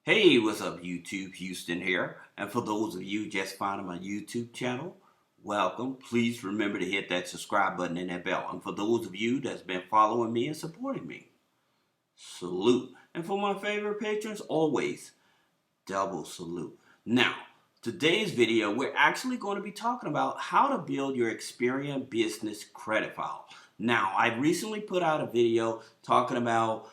Hey, what's up, YouTube? Houston here. And for those of you just finding my YouTube channel, welcome. Please remember to hit that subscribe button and that bell. And for those of you that's been following me and supporting me, salute. And for my favorite patrons, always double salute. Now, today's video, we're actually going to be talking about how to build your Experian business credit file. Now, I recently put out a video talking about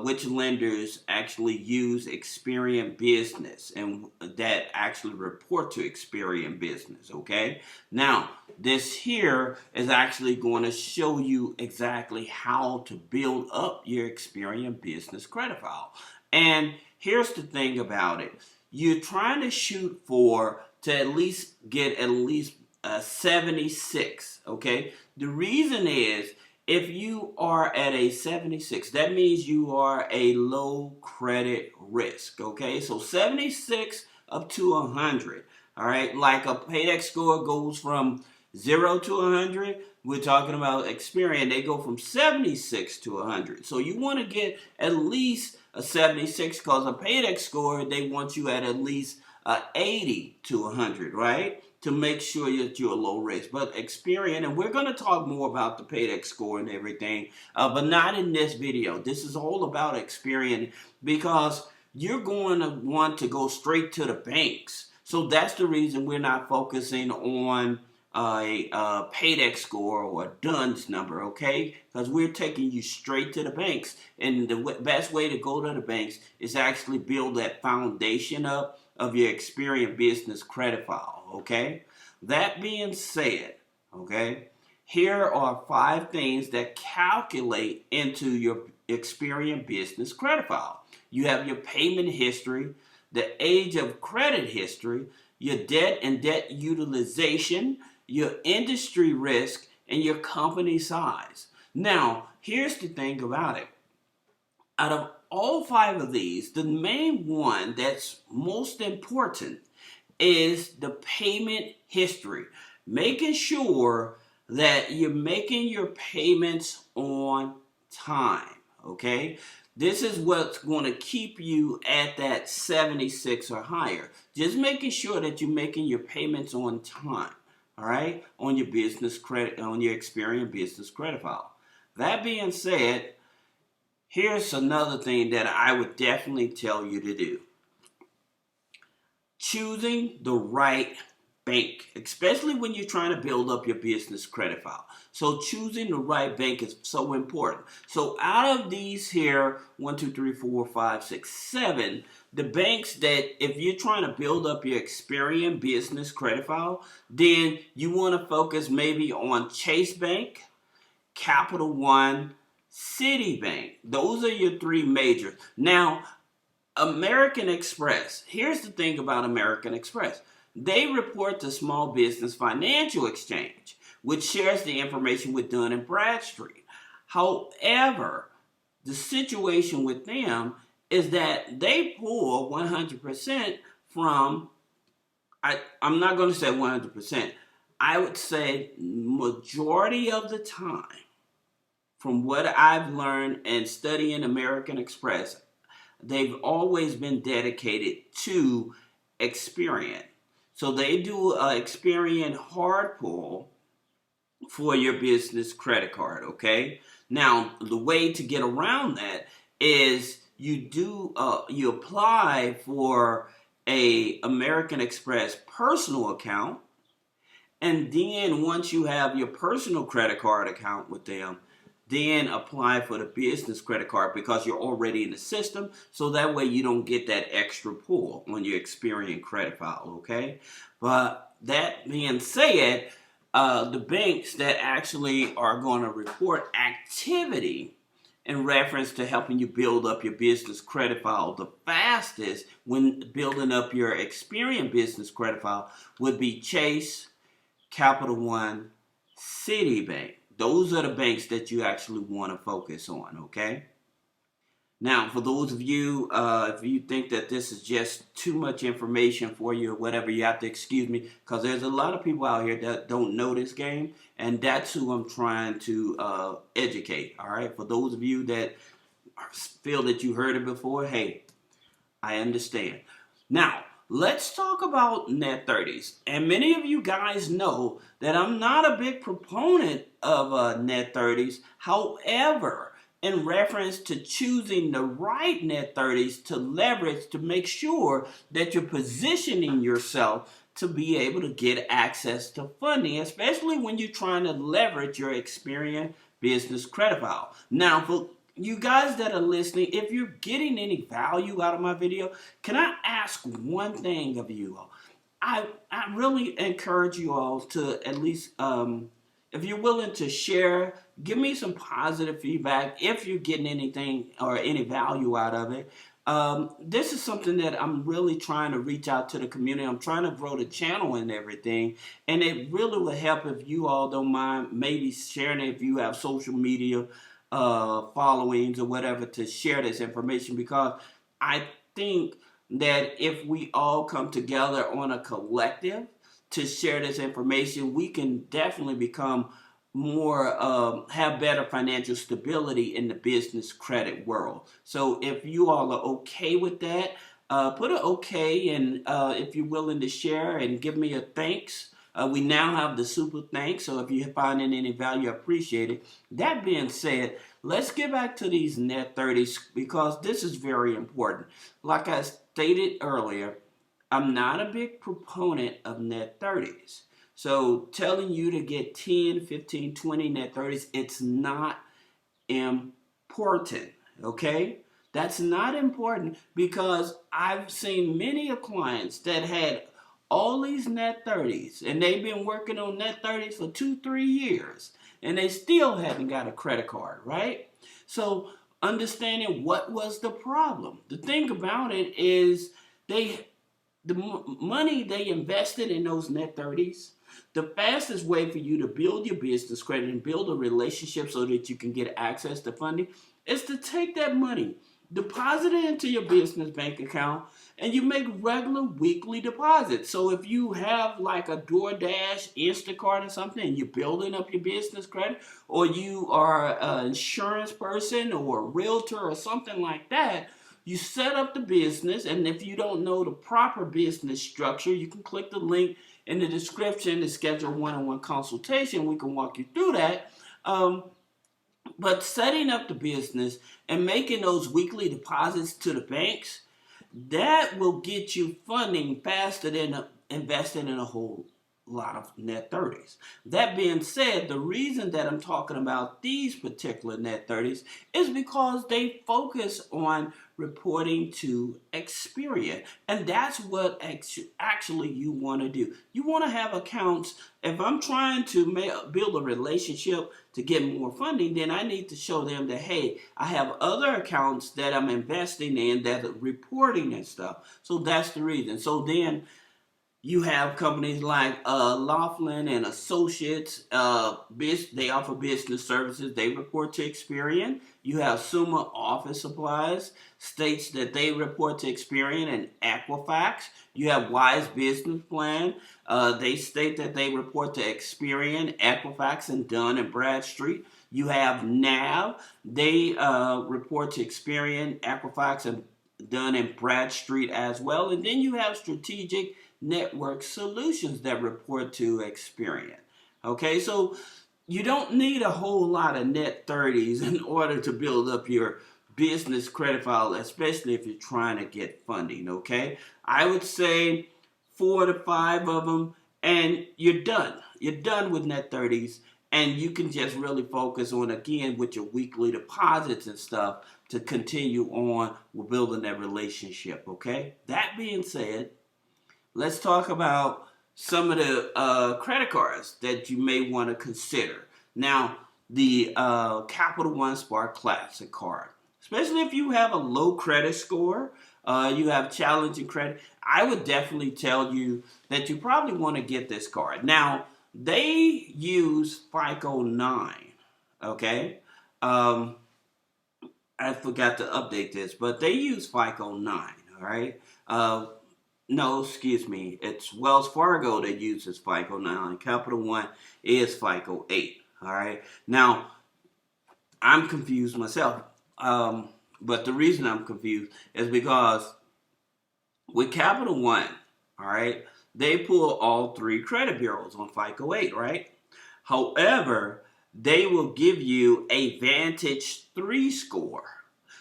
which lenders actually use Experian Business and that actually report to Experian Business, okay? Now, this here is actually going to show you exactly how to build up your Experian Business credit file. And here's the thing about it. You're trying to shoot for to at least get at least 76, okay? The reason is if you are at a 76, that means you are a low credit risk, okay? So 76 up to 100, all right? Like a paydex score goes from 0 to 100. We're talking about Experian. They go from 76 to 100. So you want to get at least a 76 because a paydex score, they want you at least 80 to 100, right? To make sure that you're low risk. But Experian, and we're going to talk more about the paydex score and everything, but not in this video. This is all about Experian because you're going to want to go straight to the banks. So that's the reason we're not focusing on a paydex score or a DUNS number, okay? Because we're taking you straight to the banks. And the best way to go to the banks is actually build that foundation up of your Experian business credit file, okay? That being said, okay, here are 5 things that calculate into your Experian business credit file. You have your payment history, the age of credit history, your debt and debt utilization, your industry risk, and your company size. Now, here's the thing about it. Out of all 5 of these, the main one that's most important is the payment history. Making sure that you're making your payments on time, okay? This is what's going to keep you at that 76 or higher. Just making sure that you're making your payments on time, all right, on your business credit, on your Experian business credit file. That being said, here's another thing that I would definitely tell you to do. Choosing the right bank, especially when you're trying to build up your business credit file. So choosing the right bank is so important. So out of these here, 1, 2, 3, 4, 5, 6, 7, the banks that if you're trying to build up your Experian business credit file, then you want to focus maybe on Chase Bank, Capital One, Citibank. Those are your 3 majors. Now, American Express. Here's the thing about American Express. They report to Small Business Financial Exchange, which shares the information with Dun & Bradstreet. However, the situation with them is that they pull 100% from, I'm not going to say 100%, I would say majority of the time, from what I've learned and studying American Express, they've always been dedicated to Experian. So they do an Experian hard pull for your business credit card, okay? Now, the way to get around that is you apply for a American Express personal account, and then once you have your personal credit card account with them, then apply for the business credit card because you're already in the system. So that way you don't get that extra pull on your Experian credit file, okay? But that being said, the banks that actually are going to report activity in reference to helping you build up your business credit file the fastest when building up your Experian business credit file would be Chase, Capital One, Citibank. Those are the banks that you actually want to focus on, okay? Now, for those of you, if you think that this is just too much information for you or whatever, you have to excuse me because there's a lot of people out here that don't know this game, and that's who I'm trying to educate, all right? For those of you that feel that you heard it before, hey, I understand. Now, let's talk about net 30s. And many of you guys know that I'm not a big proponent of net 30s. However, in reference to choosing the right net 30s to leverage to make sure that you're positioning yourself to be able to get access to funding, especially when you're trying to leverage your Experian business credit file. Now, for you guys that are listening, if you're getting any value out of my video, can I ask one thing of you all? I really encourage you all to at least, if you're willing to share, give me some positive feedback if you're getting anything or any value out of it. This is something that I'm really trying to reach out to the community. I'm trying to grow the channel and everything. And it really would help if you all don't mind maybe sharing it if you have social media followings or whatever to share this information, because I think that if we all come together on a collective to share this information, we can definitely become more, have better financial stability in the business credit world. So if you all are okay with that, put an okay, and if you're willing to share and give me a thanks. We now have the super thanks, so if you're finding any value, I appreciate it. That being said, let's get back to these net 30s because this is very important. Like I stated earlier, I'm not a big proponent of net 30s. So telling you to get 10, 15, 20 net 30s, it's not important, okay? That's not important because I've seen many of clients that had all these net 30s and they've been working on net 30s for 2-3 years and they still haven't got a credit card, right? So understanding what was the problem. The thing about it is the money they invested in those net 30s, the fastest way for you to build your business credit and build a relationship so that you can get access to funding is to take that money, deposit it into your business bank account, and you make regular weekly deposits. So if you have like a DoorDash, Instacart or something, and you're building up your business credit, or you are an insurance person or a realtor or something like that, you set up the business, and if you don't know the proper business structure, you can click the link in the description to schedule a one-on-one consultation. We can walk you through that. But setting up the business and making those weekly deposits to the banks, that will get you funding faster than investing in a whole lot of net 30s. That being said, the reason that I'm talking about these particular net 30s is because they focus on reporting to Experian. And that's what actually you want to do. You want to have accounts. If I'm trying to build a relationship to get more funding, then I need to show them that, hey, I have other accounts that I'm investing in that are reporting and stuff. So that's the reason. So then you have companies like Laughlin and Associates. They offer business services. They report to Experian. You have Summa Office Supplies, states that they report to Experian, and Equifax. You have Wise Business Plan. They state that they report to Experian, Equifax, and Dun and Bradstreet. You have NAV. They report to Experian, Equifax, and Dun and Bradstreet as well. And then you have Strategic Network Solutions that report to Experian. Okay, so you don't need a whole lot of net 30s in order to build up your business credit file, especially if you're trying to get funding, okay? I would say 4 to 5 of them and you're done. You're done with net 30s, and you can just really focus on, again, with your weekly deposits and stuff to continue on with building that relationship, okay? That being said, let's talk about some of the credit cards that you may want to consider. Now, the Capital One Spark Classic card, especially if you have a low credit score, you have challenging credit, I would definitely tell you that you probably want to get this card. Now, they use FICO 9, okay? I forgot to update this, but they use FICO 9, all right? No, excuse me. It's Wells Fargo that uses FICO 9. Capital One is FICO 8. All right. Now, I'm confused myself. But the reason I'm confused is because With Capital One, all right, they pull all three credit bureaus on FICO 8, right? However, they will give you a Vantage 3 score.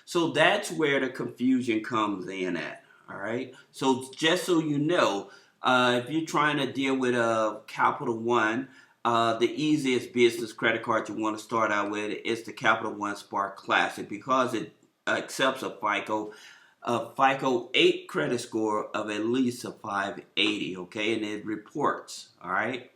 So that's where the confusion comes in at. All right. So just so you know, if you're trying to deal with a Capital One, the easiest business credit card you want to start out with is the Capital One Spark Classic because it accepts a FICO 8 credit score of at least a 580. Okay, and it reports. All right.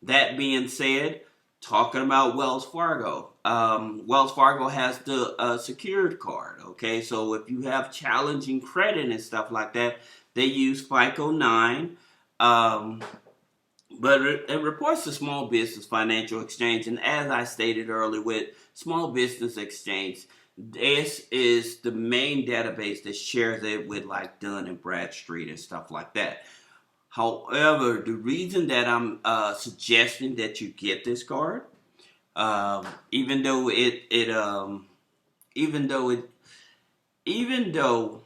That being said, talking about Wells Fargo, Wells Fargo has the secured card. Okay, so if you have challenging credit and stuff like that, they use FICO 9. But it reports to Small Business Financial Exchange, and as I stated earlier, with Small Business Exchange, this is the main database that shares it with like Dun and Bradstreet and stuff like that. However, the reason that I'm suggesting that you get this card, um, even though even though it, even though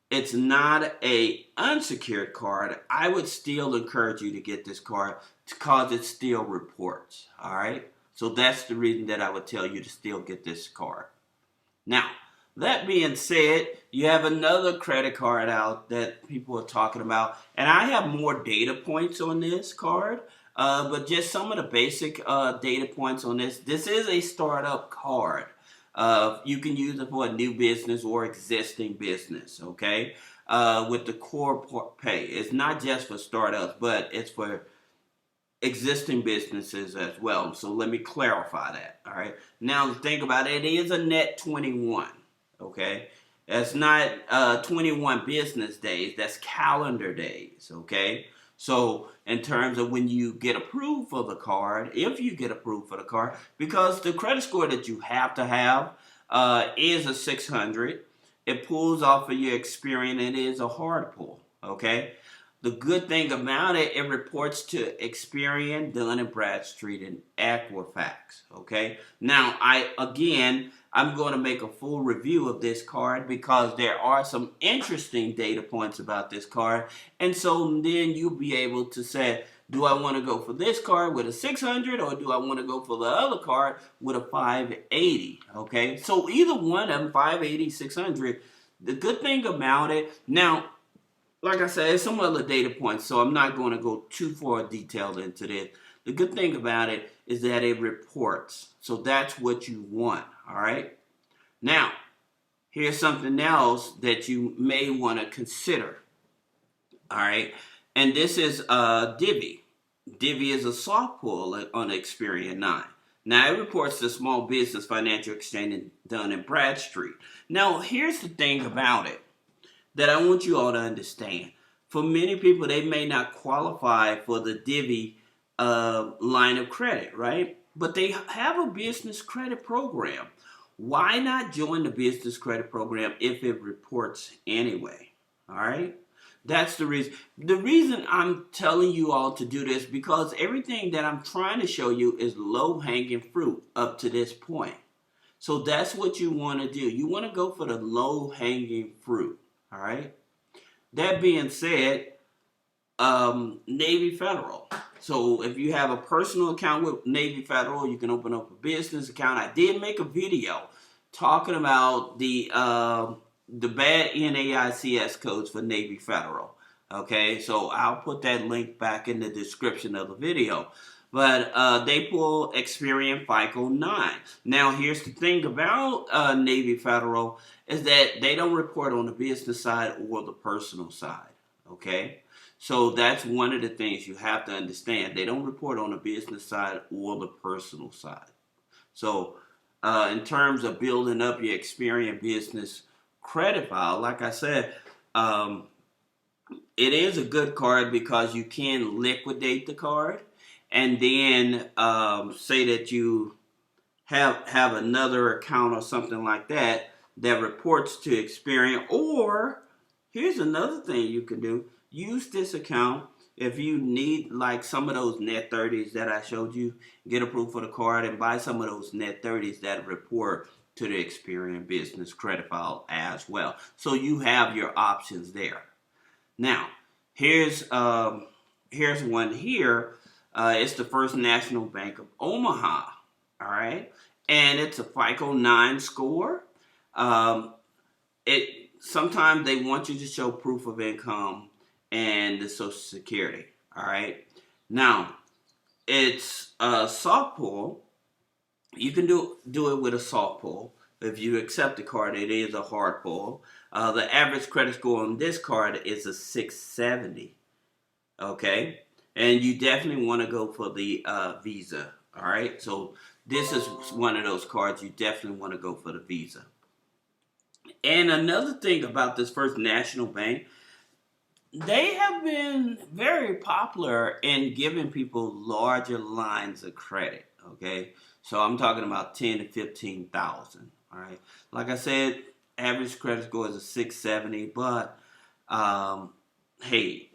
it's not a unsecured card, I would still encourage you to get this card because it still reports. All right, so that's the reason that I would tell you to still get this card. Now, that being said, you have another credit card out that people are talking about, and I have more data points on this card, but just some of the basic data points on this. This is a startup card. You can use it for a new business or existing business, okay? With the CORPAY. It's not just for startups, but it's for existing businesses as well. So let me clarify that. All right. Now think about it. It is a net 21. Okay. That's not 21 business days. That's calendar days. Okay. So in terms of when you get approved for the card, if you get approved for the card, because the credit score that you have to have is a 600. It pulls off of your Experian. It is a hard pull. Okay. The good thing about it, it reports to Experian, Dun& Bradstreet, and Equifax. Okay. Now, I'm going to make a full review of this card because there are some interesting data points about this card, and so then you'll be able to say, do I want to go for this card with a 600, or do I want to go for the other card with a 580? Okay. So either one of them, 580, 600. The good thing about it now. Like I said, there's some other data points, so I'm not going to go too far detailed into this. The good thing about it is that it reports. So that's what you want, all right? Now, here's something else that you may want to consider, all right? And this is DIVVY. DIVVY is a soft pull on Experian 9. Now, it reports to Small Business Financial Exchange and Dun & Bradstreet. Now, here's the thing about it that I want you all to understand. For many people, they may not qualify for the DIVVY line of credit, right? But they have a business credit program. Why not join the business credit program if it reports anyway? All right? That's the reason. The reason I'm telling you all to do this because everything that I'm trying to show you is low-hanging fruit up to this point. So that's what you want to do. You want to go for the low-hanging fruit. All right. That being said, Navy Federal. So if you have a personal account with Navy Federal, you can open up a business account. I did make a video talking about the bad NAICS codes for Navy Federal. Okay, so I'll put that link back in the description of the video. But they pull Experian FICO 9. Now, here's the thing about Navy Federal is that they don't report on the business side or the personal side. Okay? So that's one of the things you have to understand. They don't report on the business side or the personal side. So in terms of building up your Experian business credit file, like I said, it is a good card because you can liquidate the card and then say that you have another account or something like that that reports to Experian. Or here's another thing you can do. Use this account if you need like some of those net 30s that I showed you. Get approved for the card and buy some of those net 30s that report to the Experian business credit file as well. So you have your options there. Now, here's one here. It's the First National Bank of Omaha. All right, and it's a FICO 9 score. Um, it sometimes they want you to show proof of income and the Social Security. All right, now it's a soft pull. You can do it with a soft pull. If you accept the card, it is a hard pull. The average credit score on this card is a 670. Okay, and you definitely want to go for the Visa. All right, so this is one of those cards you definitely want to go for the Visa. And another thing about this First National Bank, they have been very popular in giving people larger lines of credit. Okay, so I'm talking about 10 to 15,000. All right, like I said, average credit score is a 670, but hey,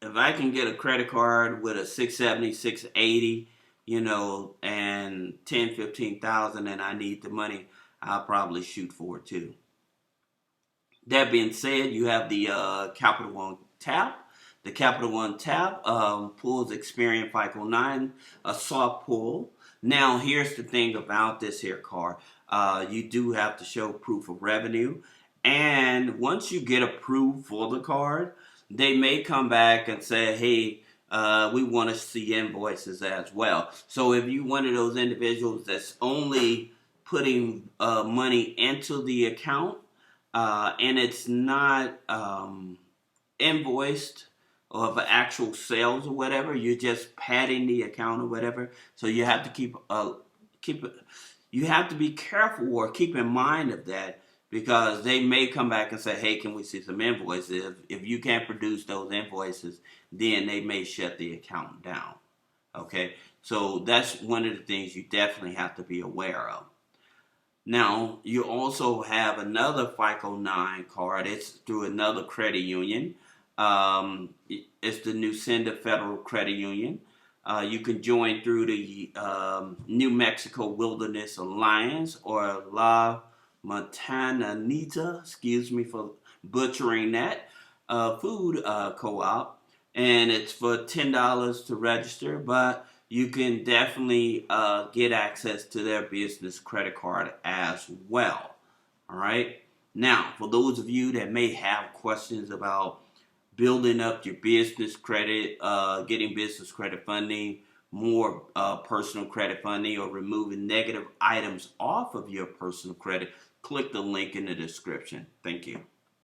if I can get a credit card with a 670, 680, and 10, 15,000, and I need the money, I'll probably shoot for it too. That being said, you have the Capital One tap. The Capital One tap pulls Experian FICO 9, a soft pull. Now, here's the thing about this here card. You do have to show proof of revenue. And once you get approved for the card, they may come back and say, hey, we want to see invoices as well. So if you're one of those individuals that's only putting money into the account, and it's not invoiced or of actual sales or whatever, you're just padding the account or whatever. So you have to keep you have to be careful or keep in mind of that, because they may come back and say, hey, can we see some invoices? If you can't produce those invoices, then they may shut the account down. Okay, so that's one of the things you definitely have to be aware of. Now, you also have another FICO 9 card. It's through another credit union. It's the Nusenda Federal Credit Union. You can join through the New Mexico Wilderness Alliance or La Montanita, excuse me for butchering that, food co-op. And it's for $10 to register, but you can definitely get access to their business credit card as well. All right. Now, for those of you that may have questions about building up your business credit, getting business credit funding, more personal credit funding, or removing negative items off of your personal credit, click the link in the description. Thank you.